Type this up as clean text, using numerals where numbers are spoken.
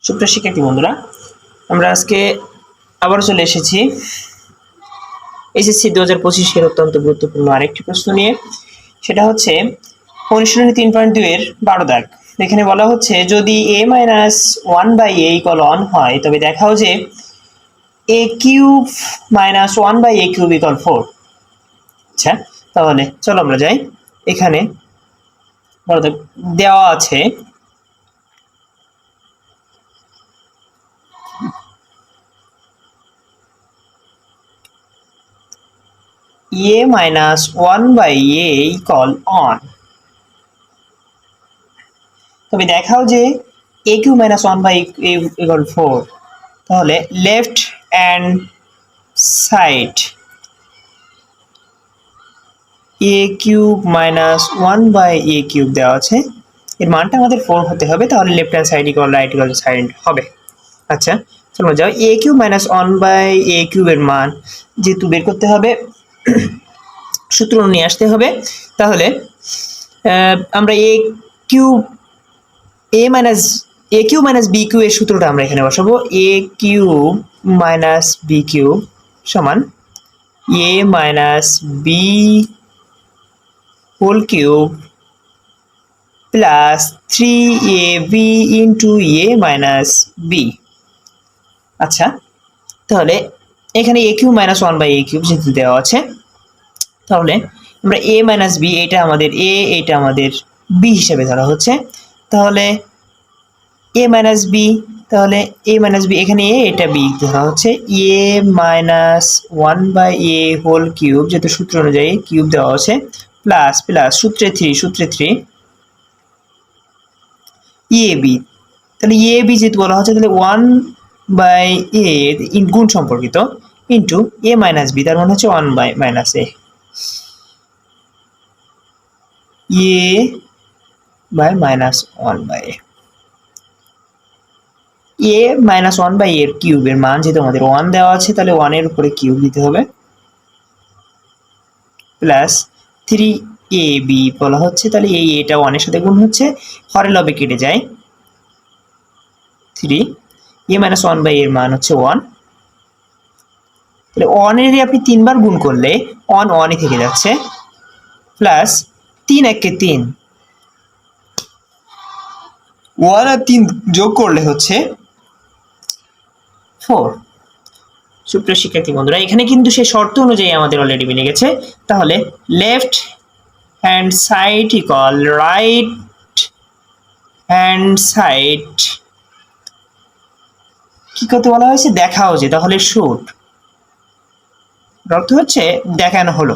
সুপ্রিয় শিক্ষার্থী বন্ধুরা, আমরা আজকে আবার চলে এসেছি এসএসসি 2025 অত্যন্ত গুরুত্বপূর্ণ আরেকটি প্রশ্ন নিয়ে। সেটা হচ্ছে অনুশীলনী 3.2 এর 12 দাগ। এখানে বলা হচ্ছে যদি a - 1/a = 1 হয় তবে দেখাও যে a³ - 1/a³ = 4। আচ্ছা, তাহলে চলো আমরা যাই। এখানে 12 দাগ দেওয়া আছে a - 1/a = 1। তবে দেখাও যে a³ - 1/a = 4। তাহলে left hand side a³ - 1/a³ দেওয়া আছে, এর মানটা আমাদের 4 হতে হবে। তাহলে left hand side = right hand side হবে। আচ্ছা, চলো যাও। a³ - 1/a³ এর মান যেহেতু বের করতে হবে, সূত্র নিয়ে আসতে হবে। তাহলে আমরা a³ - b³ এর সূত্রটা আমরা এখানে বসাবো। a³ - b³ সমান a - b whole cube plus 3ab into a - b। আচ্ছা, তাহলে এখানে a³ - 1/a³ যেহেতু দেওয়া আছে, তাহলে আমরা a - b, এটা আমাদের a, এটা আমাদের b হিসেবে ধরা হচ্ছে। তাহলে a - b, তাহলে a - b, এখানে a, এটা b ধরা হচ্ছে। a - 1/a হোল কিউব, যেহেতু সূত্র অনুযায়ী কিউব দেওয়া আছে, প্লাস প্লাস সূত্রে 3 ab। তাহলে ab যেহেতু বলা হচ্ছে, তাহলে 1/a গুণ সম্পর্কিত ইন্টু a - b, তার মানে হচ্ছে 1/-a a - 1/a a - 1/a এর কিউবের মান যেহেতু আমাদের 1 দেওয়া আছে, তাহলে 1 এর উপরে কিউব দিতে হবে, প্লাস 3ab বলা হচ্ছে। তাহলে এই এটা 1 এর সাথে গুণ হচ্ছে, হরে লবে কেটে যায় 3। a - 1/a এর মান হচ্ছে 1। তাহলে 1 এর আপনি 3 বার গুণ করলে 1 1ই থেকে যাচ্ছে, প্লাস 3 1 কে 3, 1 আর 3 যোগ করলে হচ্ছে 4। সুপ্রিয় শিক্ষার্থী বন্ধুরা, এখানে কিন্তু সেই শর্ত অনুযায়ী আমাদের অলরেডি মিলে গেছে। তাহলে left hand side equal right hand side কি করতে বলা হয়েছে, দেখাও যে। তাহলে শুট অর্থ হচ্ছে দেখানো হলো।